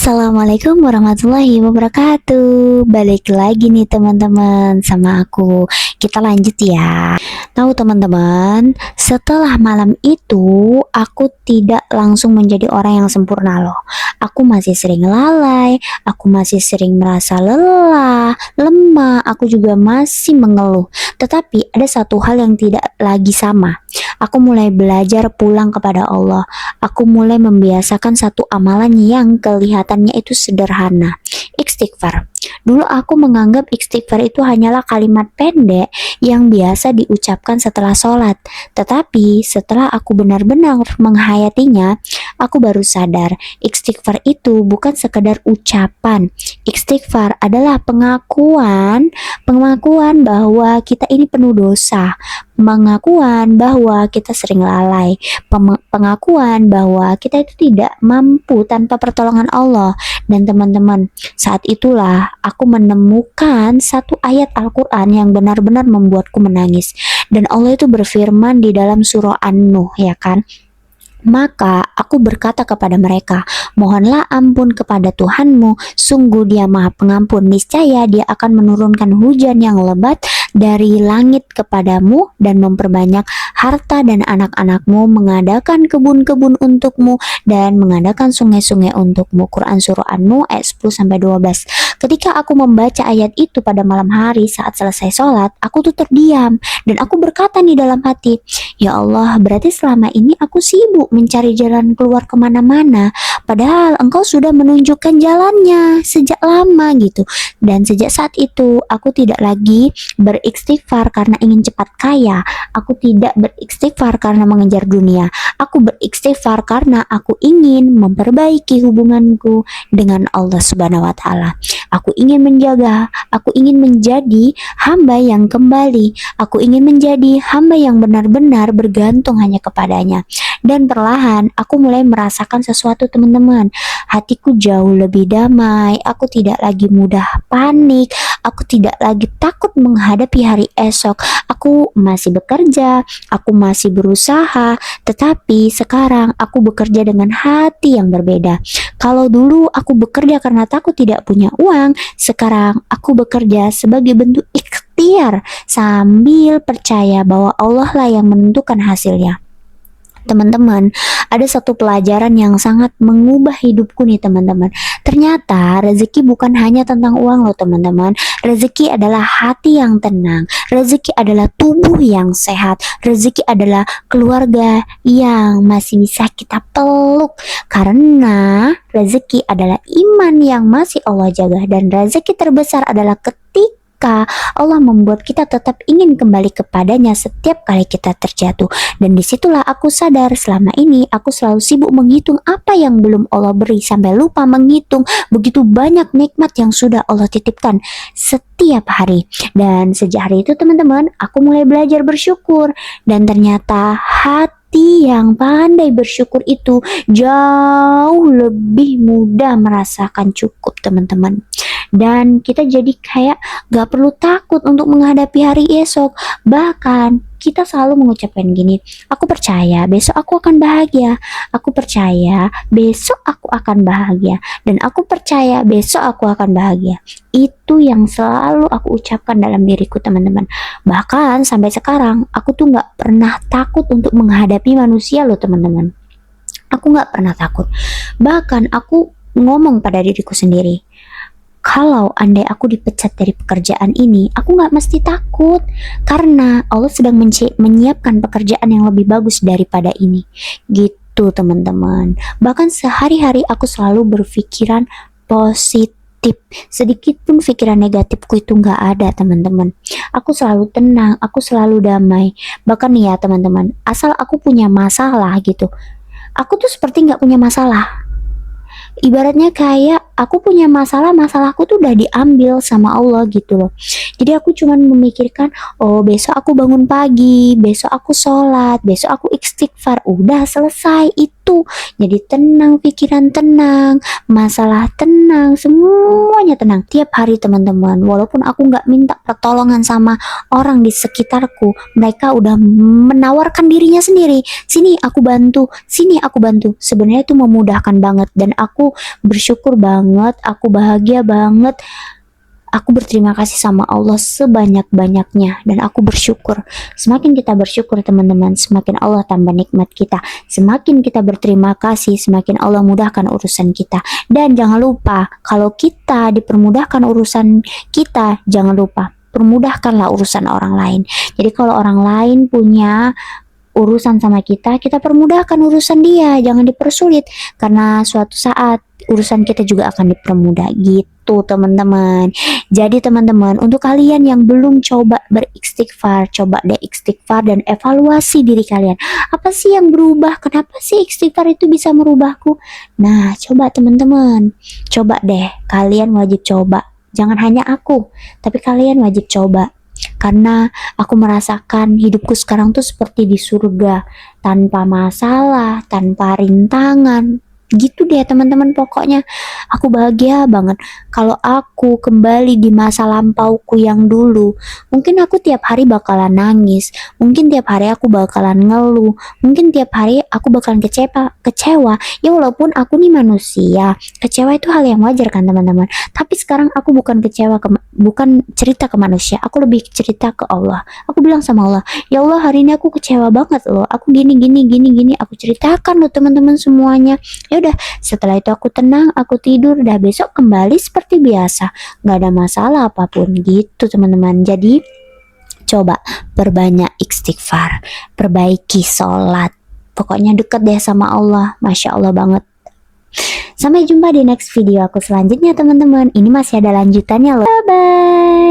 Assalamualaikum warahmatullahi wabarakatuh. Balik lagi nih teman-teman sama aku. Kita lanjut ya. Tahu teman-teman, setelah malam itu aku tidak langsung menjadi orang yang sempurna loh. Aku masih sering lalai, aku masih sering merasa lelah, lemah, aku juga masih mengeluh. Tetapi ada satu hal yang tidak lagi sama. Aku mulai belajar pulang kepada Allah. Aku mulai membiasakan satu amalan yang kelihatannya itu sederhana. Istighfar. Dulu aku menganggap istighfar itu hanyalah kalimat pendek yang biasa diucapkan setelah sholat. Tetapi setelah aku benar-benar menghayatinya, aku baru sadar istighfar itu bukan sekedar ucapan. Istighfar adalah pengakuan bahwa kita ini penuh dosa, pengakuan bahwa kita sering lalai, pengakuan bahwa kita itu tidak mampu tanpa pertolongan Allah. Dan teman-teman, saat itulah aku menemukan satu ayat Al-Quran yang benar-benar membuatku menangis. Dan Allah itu berfirman di dalam surah An-Nuh, ya kan? Maka aku berkata kepada mereka, mohonlah ampun kepada Tuhanmu, sungguh Dia Maha Pengampun, niscaya Dia akan menurunkan hujan yang lebat dari langit kepadamu dan memperbanyak harta dan anak-anakmu, mengadakan kebun-kebun untukmu dan mengadakan sungai-sungai untukmu. Quran surah An-Nuh ayat 10-12. Ketika aku membaca ayat itu pada malam hari saat selesai sholat, aku tuh terdiam dan aku berkata di dalam hati, ya Allah, berarti selama ini aku sibuk mencari jalan keluar kemana-mana, padahal Engkau sudah menunjukkan jalannya sejak lama gitu. Dan sejak saat itu aku tidak lagi beristighfar karena ingin cepat kaya, aku tidak beristighfar karena mengejar dunia, aku beristighfar karena aku ingin memperbaiki hubunganku dengan Allah Subhanahu wa Ta'ala. Aku ingin aku ingin menjadi hamba yang kembali, aku ingin menjadi hamba yang benar-benar bergantung hanya kepadanya. Dan perlahan aku mulai merasakan sesuatu teman-teman. Hatiku jauh lebih damai, aku tidak lagi mudah panik, aku tidak lagi takut menghadapi hari esok. Aku masih bekerja, aku masih berusaha, tetapi sekarang aku bekerja dengan hati yang berbeda. Kalau dulu aku bekerja karena takut tidak punya uang, sekarang aku bekerja sebagai bentuk ikhtiar sambil percaya bahwa Allah lah yang menentukan hasilnya. Teman-teman, ada satu pelajaran yang sangat mengubah hidupku nih teman-teman. Ternyata rezeki bukan hanya tentang uang loh teman-teman. Rezeki adalah hati yang tenang, rezeki adalah tubuh yang sehat, rezeki adalah keluarga yang masih bisa kita peluk. Karena rezeki adalah iman yang masih Allah jaga, dan rezeki terbesar adalah ketika Allah membuat kita tetap ingin kembali kepadanya setiap kali kita terjatuh. Dan disitulah aku sadar selama ini aku selalu sibuk menghitung apa yang belum Allah beri, sampai lupa menghitung begitu banyak nikmat yang sudah Allah titipkan setiap hari. Dan sejak hari itu teman-teman, aku mulai belajar bersyukur, dan ternyata hati yang pandai bersyukur itu jauh lebih mudah merasakan cukup teman-teman. Dan kita jadi kayak gak perlu takut untuk menghadapi hari esok. Bahkan kita selalu mengucapkan gini, aku percaya besok aku akan bahagia, aku percaya besok aku akan bahagia, dan aku percaya besok aku akan bahagia. Itu yang selalu aku ucapkan dalam diriku teman-teman. Bahkan sampai sekarang aku tuh gak pernah takut untuk menghadapi manusia loh teman-teman. Aku gak pernah takut. Bahkan aku ngomong pada diriku sendiri, kalau andai aku dipecat dari pekerjaan ini, aku gak mesti takut, karena Allah sedang menyiapkan pekerjaan yang lebih bagus daripada ini. Gitu teman-teman. Bahkan sehari-hari aku selalu berpikiran positif. Sedikit pun pikiran negatifku itu gak ada teman-teman. Aku selalu tenang, aku selalu damai. Bahkan nih ya teman-teman, asal aku punya masalah gitu, aku tuh seperti gak punya masalah. Ibaratnya kayak aku punya masalahku tuh udah diambil sama Allah gitu loh. Jadi aku cuman memikirkan, oh besok aku bangun pagi, besok aku sholat, besok aku istighfar, udah selesai itu. Jadi tenang, pikiran tenang, masalah tenang, semuanya tenang. Tiap hari teman-teman, walaupun aku nggak minta pertolongan sama orang di sekitarku, mereka udah menawarkan dirinya sendiri. Sini aku bantu, sini aku bantu. Sebenarnya itu memudahkan banget dan aku bersyukur banget, aku bahagia banget. Aku berterima kasih sama Allah sebanyak-banyaknya dan aku bersyukur. Semakin kita bersyukur teman-teman, semakin Allah tambah nikmat kita. Semakin kita berterima kasih, semakin Allah mudahkan urusan kita. Dan jangan lupa, kalau kita dipermudahkan urusan kita, jangan lupa permudahkanlah urusan orang lain. Jadi kalau orang lain punya urusan sama kita, kita permudahkan urusan dia, jangan dipersulit karena suatu saat urusan kita juga akan dipermudah gitu teman-teman. Jadi teman-teman, untuk kalian yang belum coba beristighfar, coba deh istighfar dan evaluasi diri kalian. Apa sih yang berubah? Kenapa sih istighfar itu bisa merubahku? Nah, coba teman-teman, coba deh, kalian wajib coba. Jangan hanya aku, tapi kalian wajib coba. Karena aku merasakan hidupku sekarang tuh seperti di surga, tanpa masalah, tanpa rintangan. Gitu deh teman-teman, pokoknya aku bahagia banget. Kalau aku kembali di masa lampauku yang dulu, mungkin aku tiap hari bakalan nangis, mungkin tiap hari aku bakalan ngeluh, mungkin tiap hari aku bakalan kecewa. Ya walaupun aku nih manusia, kecewa itu hal yang wajar kan teman-teman. Tapi sekarang aku bukan kecewa, bukan cerita ke manusia, aku lebih cerita ke Allah. Aku bilang sama Allah, ya Allah hari ini aku kecewa banget loh, aku gini, aku ceritakan loh teman-teman semuanya. Ya udah, setelah itu aku tenang, aku tidur, dah besok kembali seperti biasa, nggak ada masalah apapun gitu teman-teman. Jadi coba perbanyak istighfar, perbaiki sholat, pokoknya deket deh sama Allah, Masya Allah banget. Sampai jumpa di next video aku selanjutnya teman-teman. Ini masih ada lanjutannya loh. Bye bye.